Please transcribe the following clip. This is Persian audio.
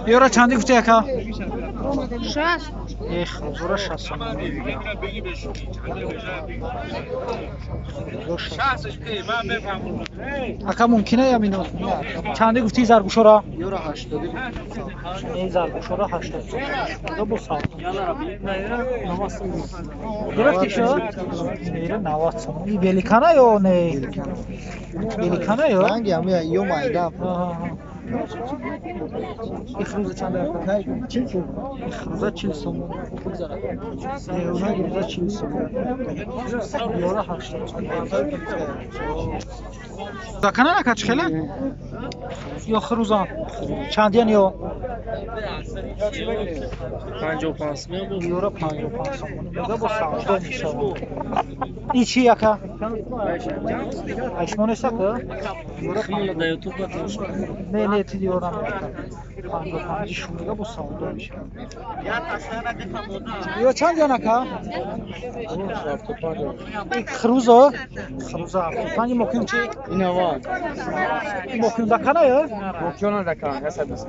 یورا چندی گفتی اکا؟ 60. خروزورا 60 میگه. اکا ممکنه یا مینو؟ چندی گفتی زرگوشورا؟ یورا 80. نه زرگوشورا 80. دو بو سال. گرفتی شو؟ میره 90 سوم. این بلیکانه یا نه؟ بلیکانه یا؟ رنگی هم یو مایده. خروز چند اکا؟ 40 سوم. خروزا 40 سوم. اونا گیرزا 40 سوم. یورا 80. زکنه نکرد خیلی؟ یا خروزان چندیان یا 55 میلیون یورو 55 سوم میگه با ساعت میشه این چی یکا 8 مونس یکا یورو خیلی در یوتیوب باتش نه تی یورو 55 شو میگه با ساعت میشه یا چند یا نکا خروزا 75 ممکن چی این هوا ممکن دکنه یا ممکنه دکان هست دست